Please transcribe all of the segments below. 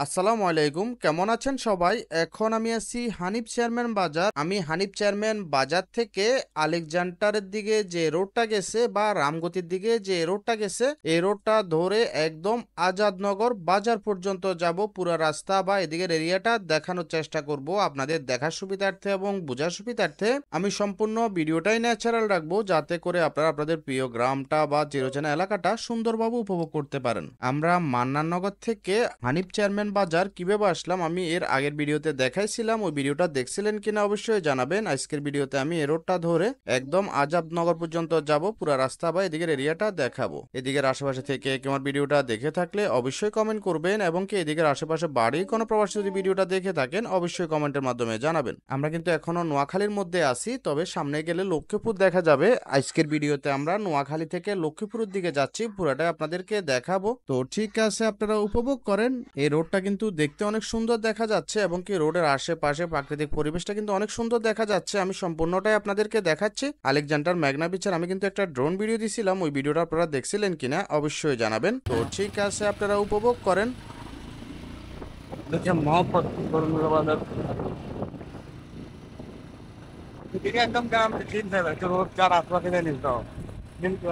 আসসালামু আলাইকুম, কেমন আছেন সবাই? এখন আমি আছি হানিফ চেয়ারম্যান বাজার। আমি হানিফ চেয়ারম্যান বাজার থেকে আলেকজান্ডারের দিকে যে রোডটা গেছে বা রামগতির দিকে যে রোডটা গেছে, এই রোডটা ধরে একদম আজাদনগর বাজার পর্যন্ত যাব। পুরো রাস্তা বা এদিকের এরিয়াটা দেখানোর চেষ্টা করব আপনাদের দেখার সুবিধার্থে এবং বোঝার সুবিধার্থে। আমি সম্পূর্ণ ভিডিওটাই ন্যাচারাল রাখবো, যাতে করে আপনারা আপনাদের প্রিয় গ্রামটা বা চিরচেনা এলাকাটা সুন্দরভাবে উপভোগ করতে পারেন। আমরা মান্নাননগর থেকে হানিফ চেয়ারম্যান বাজার কিভাবে আসলাম আমি এর আগের ভিডিওতে দেখাইছিলাম, ওই ভিডিওটা দেখছিলেন কিনা অবশ্যই জানাবেন। আজকের ভিডিওতে আমি এই রোডটা ধরে একদম আজাদনগর পর্যন্ত যাব, পুরো রাস্তা বা এদিকের এরিয়াটা দেখাবো। এদিকের আশেপাশে থেকে আমার ভিডিওটা দেখে থাকলে অবশ্যই কমেন্ট করবেন, এবং কি এদিকের আশেপাশে বাড়ি কোনো প্রবাসী যদি ভিডিওটা দেখে থাকেন অবশ্যই কমেন্টের মাধ্যমে জানাবেন। আমরা কিন্তু এখনো নোয়াখালীর মধ্যে আছি, তবে সামনে গেলে লক্ষ্মীপুর দেখা যাবে। আজকের ভিডিওতে আমরা নোয়াখালী থেকে লক্ষ্মীপুরের দিকে যাচ্ছি, পুরোটাই আপনাদেরকে দেখাবো। তো ঠিক আছে, আপনারা উপভোগ করেন। এই রোডটা কিন্তু দেখতে অনেক সুন্দর দেখা যাচ্ছে, এবং কি রোডের আশেপাশে প্রাকৃতিক পরিবেশটা কিন্তু অনেক সুন্দর দেখা যাচ্ছে। আমি সম্পূর্ণটাই আপনাদেরকে দেখাচ্ছি। আলেকজান্ডার মেঘনা বিচের আমি কিন্তু একটা ড্রোন ভিডিও দিছিলাম, ওই ভিডিওটা আপনারা দেখছিলেন কিনা অবশ্যই জানাবেন। তো ঠিক আছে, আপনারা উপভোগ করেন। একদম গ্রাম চার আশপাশে নিত কিন্তু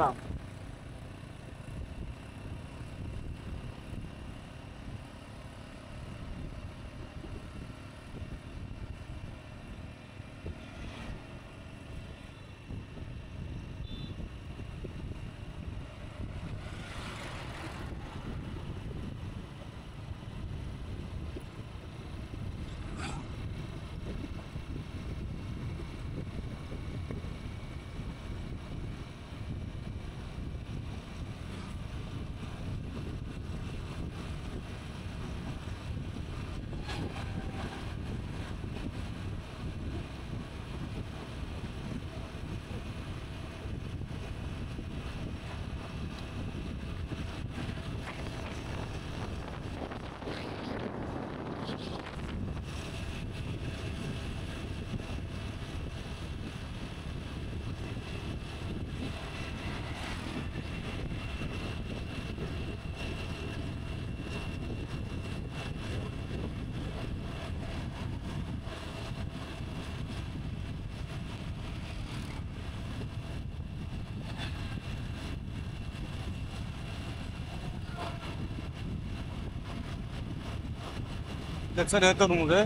দেখছেন তরমুজে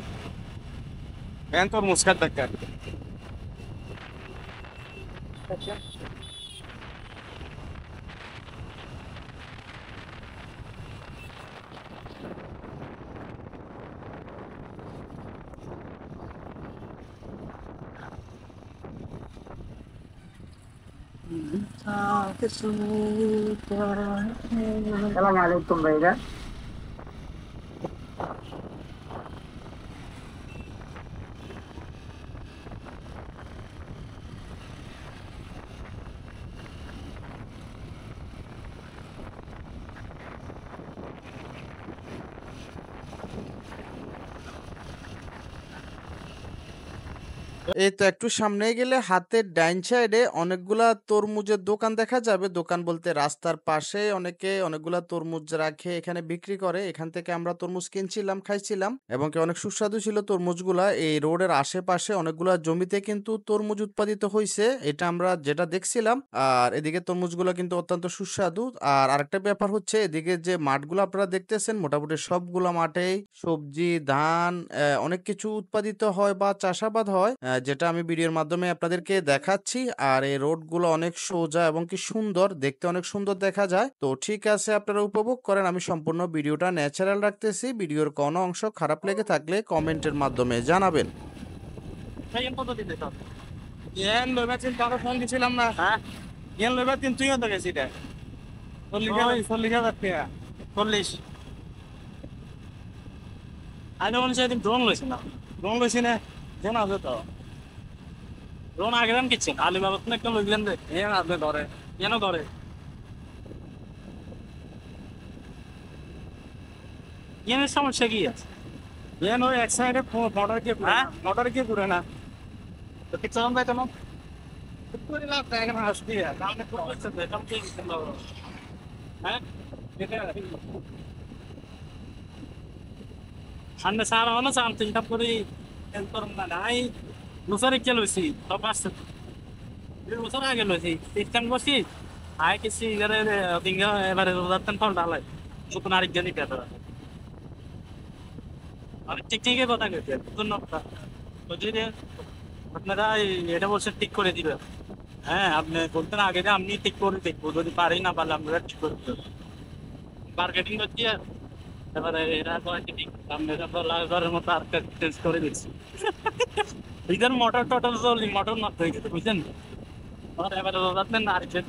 তরমুজ খাত দেখা Assalamualaikum ভাইরা। এই তো একটু সামনে গেলে হাতের ডাইন সাইডে অনেকগুলা তরমুজের দোকান দেখা যাবে। দোকান বলতে রাস্তার পাশে অনেকে অনেকগুলা তরমুজ রাখে, এখানে বিক্রি করে। এখান থেকে আমরা তরমুজ কিনছিলাম, খাইছিলাম, এবং কি অনেক সুস্বাদু ছিল তরমুজগুলা। এই রোডের আশেপাশে অনেকগুলা জমিতে কিন্তু তরমুজ উৎপাদিত হয়েছে, এটা আমরা যেটা দেখছিলাম। আর এদিকে তরমুজগুলো কিন্তু অত্যন্ত সুস্বাদু। আর আরেকটা ব্যাপার হচ্ছে, এদিকে যে মাঠগুলো আপনারা দেখতেছেন মোটামুটি সবগুলা মাঠেই সবজি, ধান, অনেক কিছু উৎপাদিত হয় বা চাষাবাদ হয়, যেটা আমি ভিডিওর মাধ্যমে আপনাদেরকে দেখাচ্ছি। আর এই রোডগুলো অনেক সোজা এবং কি সুন্দর, দেখতে অনেক সুন্দর দেখা যায়। তো ঠিক আছে, আপনারা উপভোগ করেন। আমি সম্পূর্ণ ভিডিওটা ন্যাচারাল রাখতেছি। ভিডিওর কোনো অংশ খারাপ লেগে থাকলে কমেন্টের মাধ্যমে জানাবেন। ফোন দিছিলাম না, হ্যাঁ ইয়ান লইবার তিন তুইও তো গেছি 40,000 টাকা 40 আমি মনে হচ্ছে ড্রোন লইছি না, ড্রোন লইছি না, ড্রোন আছে তো, ড্রোন আগে দাম কিচ্ছেন আলিবাবা তুমি একটা লইলেন রে ইয়ান আপনি ধরে কেন ধরে ইয়ানের সমস্যা কি আছে? ইয়ান ওই এক সাইডে মোটর কে ঘুরে না, তো ঠিক চালান যায় কেন? করে লাভ দেয় এখানে আসবি আপনি তো বলছেন যে এরকম ঠিক ছিল হ্যাঁ এটা সামনে সার হলো সার চিন্তা করি করুন না নাই বছরে কে লইছি সব আসছে 2 বছর আগে লইছি সিস্টেম করছি আয় কিছু এবারে রোজার ফল ডালাই নতুন আরেকজনই পেতে আমি ঠিক ঠিকই কথা কইছি ধন্যবাদ বলছি যে আপনারা এটা বলছেন ঠিক করে দিবেন হ্যাঁ আপনি বলতেন আগে যে আমি ঠিক করে দেখবো যদি পারি না পারলে আমরা ঠিক করে দেবো মার্কেটিং করছি আর এবারে এরা কয়েকটি ঠিক সামনে লাগার মতো আর চেঞ্জ করে দিচ্ছি ইধার মোটর টোটর চলি মোটর নষ্ট হয়ে গেছে বুঝছেন আর এবারে যাচ্ছেন না আরেকজন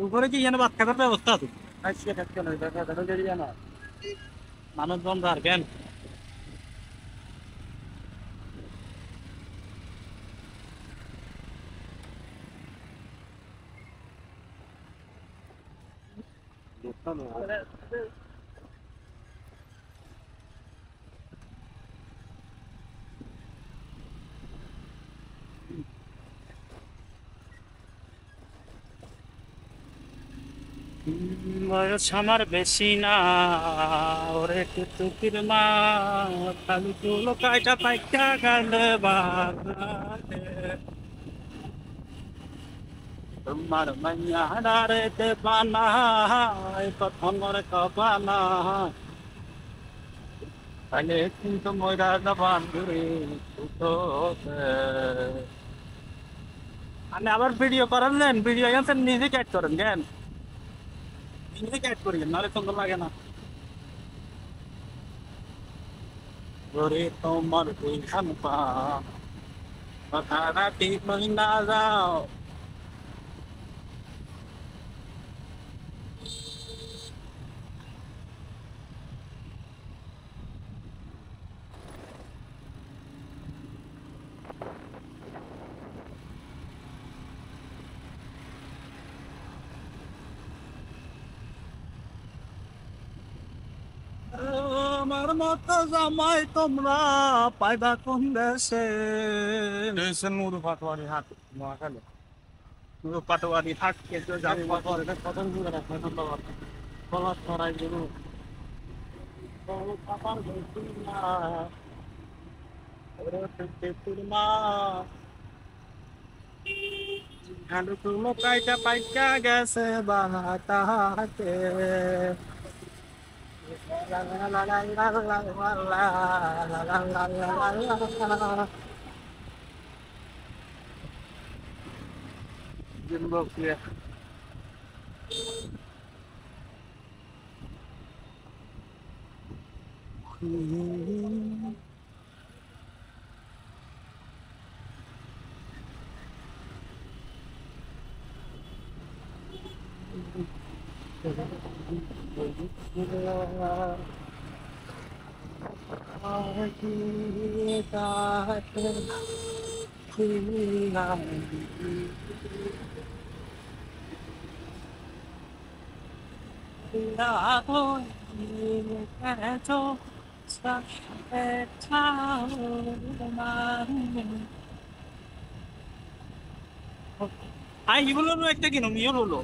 উপরে কি যেন ভাত খাবার ব্যবস্থা আছে আজকে থাকতে না দেখা দেখা যদি জানা মানুষজন রাখবেন বয়স আমার বেশি না ওরে টুকির মা খালি তুলো কাইটা পাইকা গেলে বাগানে তোমার মাইয়া ডারে দেবানা প্রথমর কবানা তাহলে কিন্তু ময়রা জবান ঘুরে আপনি আবার ভিডিও করেন নেন ভিডিও গেছেন নিজে ক্যাট করেন কেন নিজে ক্যাট করি নাহলে সুন্দর লাগে না ওরে তোমার ওইখান পা কথা রাতি মহিনা যাও আমার মতো জামাই তোমরা পাইবা কোন দেশে দেশের মুরু পাটোয়ারি হাট নোয়াখালী মুরু পাটোয়ারি হাট কিন্তু জানি পাটোয়ারি কত দূরে রাখবে ধন্যবাদ বলা ছড়াই গুরু পাপার না ওরে মা হাঁটু তুলো কাইটা পাইকা গেছে বাতাতে Zimbabwe. আই ইগুলো একটা কিনুম ইয়েলো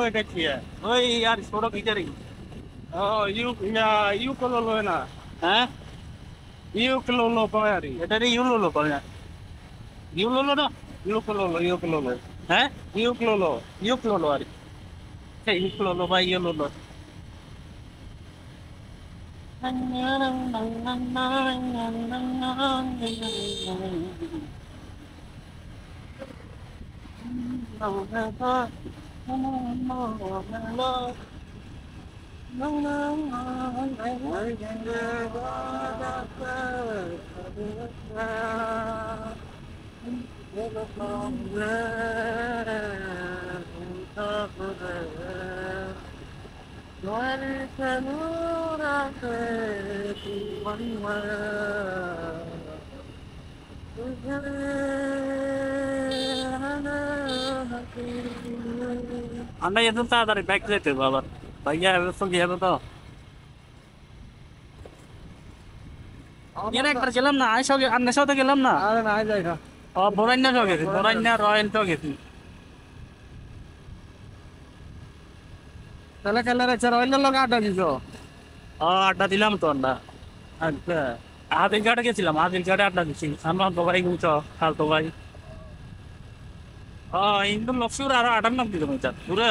এটা কি ওই আর ছোট ভিতরে ও ইউ কলো না হ্যাঁ ইউ কলো পায়ারি এটা রে ইউ লো পায়া ইউ লো না ইউ কলো হ্যাঁ ইউ কলো আর ইউ কলো বা ইউ লো আমরা এত তাড়াতাড়ি ব্যাগ যেতে বাবা ভাইয়া এত গিয়ে তো এর একবার গেলাম না আয় সঙ্গে আপনার সাথে গেলাম না আরে না যাই না ও বরান্না সঙ্গে গেছি বরান্না রয়্যাল তো গেছি তাহলে খেলার ইচ্ছা অন্য লোক আড্ডা দিছ ও আড্ডা দিলাম তো আড্ডা আচ্ছা আদিল ঘাটে গেছিলাম আদিল ঘাটে আড্ডা দিচ্ছি আমরা তো ভাই গুছ খাল তো ভাই ও ইন্দু লক্ষ্মীর আরো 98 কিলোমিটার দূরে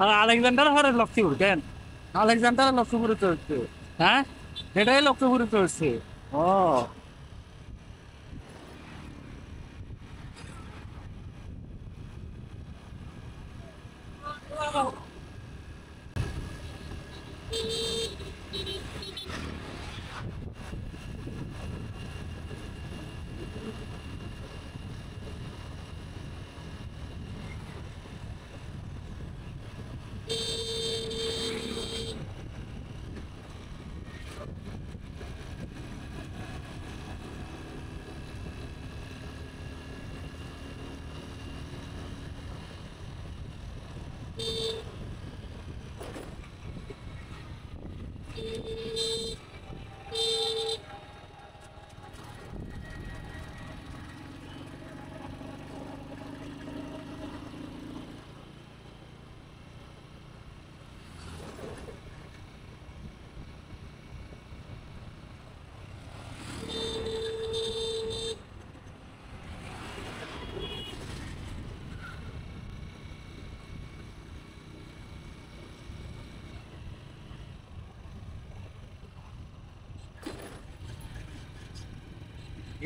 আর আলেকজান্ডার হরে লক্ষ্মীপুর কেন আলেকজান্ডার লক্ষ্মীপুরে চলছে হ্যাঁ এটাই লক্ষ্মীপুরে চলছে ও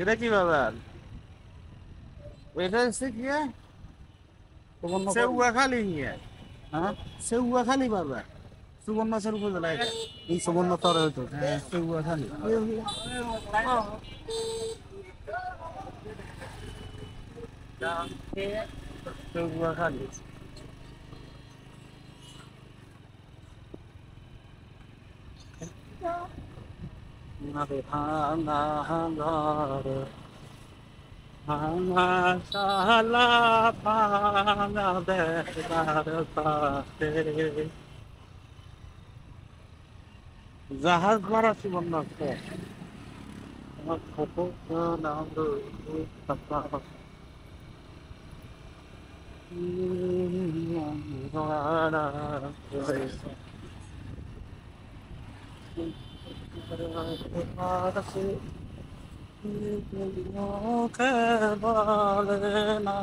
এটা কি বাবার এটা হচ্ছে কি সেউয়া খালি নিয়ে হ্যাঁ সেউয়া খালি বাবার সুবর্ণচর উপজেলা এটা এই সুবর্ণচর হইতো হ্যাঁ সেউয়া খালি সেউয়া খালি ভাঙা ঘর ভাঙা শালা ভাঙা বেড়ার পাশে জাহাজ মারা সুবর্ণ আমার ফটো নাম মুখে বলে না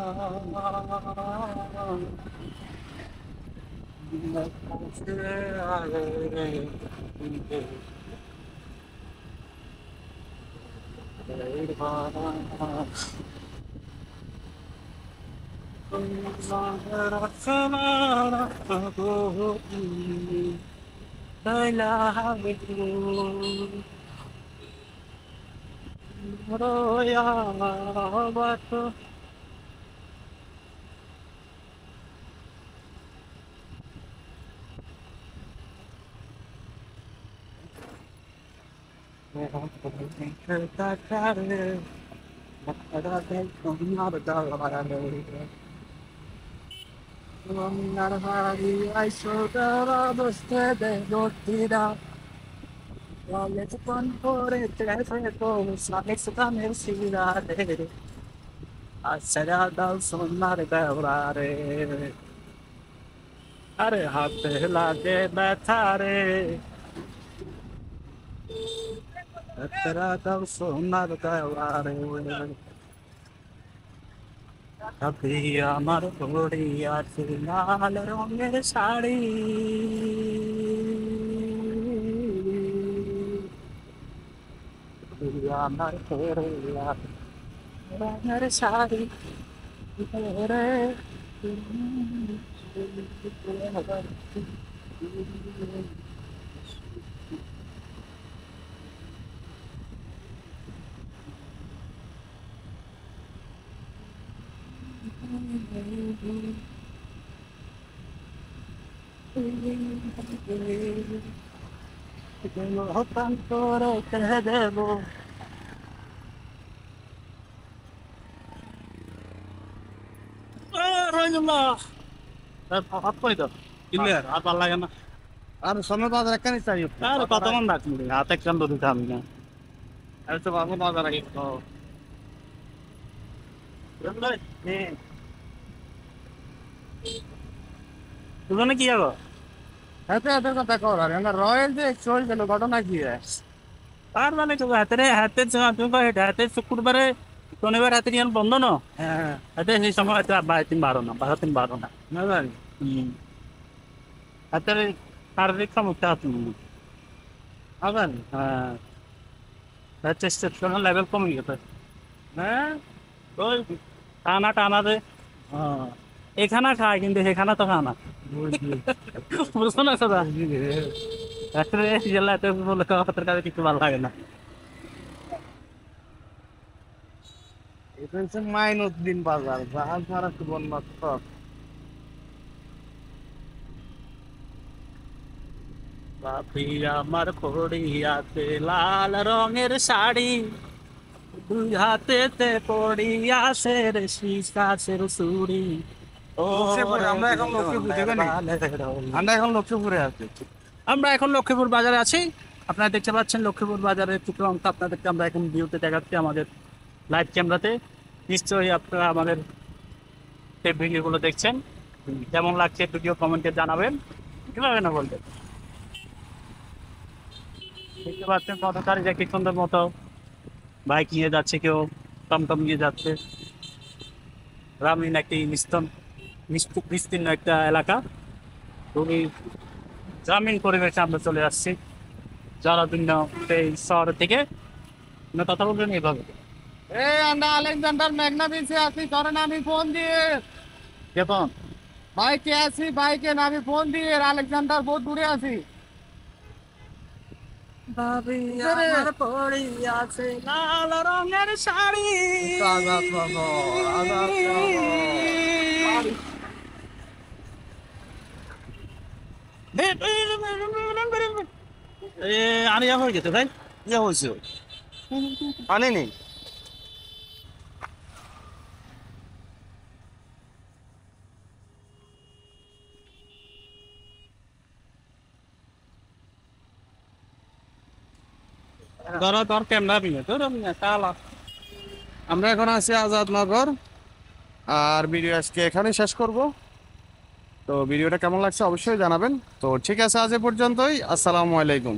Roya, I saw the ustedes no tira. Let's run for it, let's go. Let's come and see that. I said, I don't so not about it. अरे हाथ लागे बैठा रे तेरा तब सोना बतावा रे अभी আমার ঘড়ি আছে লাল রঙের শাড়ি আমার ঘড়ি আছে রঙের শাড়ি রে হতাম করে ছেড়ে দেবো। রহিমুল্লাহ হাত পাই তো ক্লিয়ার হাত ভালো লাগে না। আর সামনে বাজার একখানি চাই আর কত মন রাখছি হাত একখান ধরে আমি না আর তো বাবু বাজার আগে দুজনে কি যাবো হাতে হাতের কথা কর আর রয়্যাল যে চল গেল ঘটনা কি তার মানে তো হাতে তুমি হাতে শুক্রবারে শনিবার হাতে নিয়ে বন্ধ না হ্যাঁ হাতে সেই সময় হয়তো 12 না 12 না না জানি হাতের শারীরিক সমস্যা আছে আবার হ্যাঁ টেস্টোস্টেরন লেভেল কমে গেছে হ্যাঁ ওই টানা টানা রে এখানা খায় কিন্তু সেখানে তো খানা বুঝছো না সদা একটা জেলা এত বলে কথার কাছে কিছু ভালো লাগে না এটা হচ্ছে মাইনুদ্দিন বাজার জাহাজ মারা সুবর্ণ মাত্র বাপি আমার পড়িয়াতে লাল রঙের শাড়ি দুই হাতেতে পড়িয়াছে রে শিকাছের চুড়ি ও আমরা এখন লক্ষ্মীপুর দেখবেন আমরা এখন লক্ষ্মীপুরে আছি আমরা এখন লক্ষ্মীপুর বাজারে আছি আপনারা দেখতে পাচ্ছেন লক্ষ্মীপুর বাজারের কিছু অংশ আপনাদেরকে আমরা এখন ভিউতে দেখাচ্ছি আমাদের লাইভ ক্যামেরাতে নিশ্চয়ই আপনারা আমাদের সেই ভিডিওগুলো দেখছেন কেমন লাগছে ভিডিও কমেন্টে জানাবেন কিভাবে না বলবেন দেখতে পাচ্ছেন পথচারী যে কি সুন্দর মতো বাইক নিয়ে যাচ্ছে কেউ টমটম নিয়ে যাচ্ছে গ্রামীণ একটি বিস্তীর্ণ একটা এলাকা খুবই গ্রামীণ পরিবেশে আমরা চলে আসছি যারা ভিন্ন সেই শহর থেকে না কথা বলবেন এইভাবে এই আমরা আলেকজান্ডার মেঘনা বিচে আছি ধরেন আমি ফোন দিয়ে দেখুন বাইকে আছি বাইকে না আমি ফোন দিয়ে আলেকজান্ডার বহুত দূরে আছি আমার পড়িয়াছে লাল রঙের শাড়ি আজাদ বাবা আজাদ আনিয়া হয়ে গেছে ভাই ইয়ে হয়েছে আনে নেই ধরো তোর ক্যামেরা বিনে তোর কালা আমরা এখন আছি আজাদনগর আর ভিডিও আজকে এখানেই শেষ করব তো ভিডিওটা কেমন লাগছে অবশ্যই জানাবেন তো ঠিক আছে আজ এ পর্যন্তই আসসালামু আলাইকুম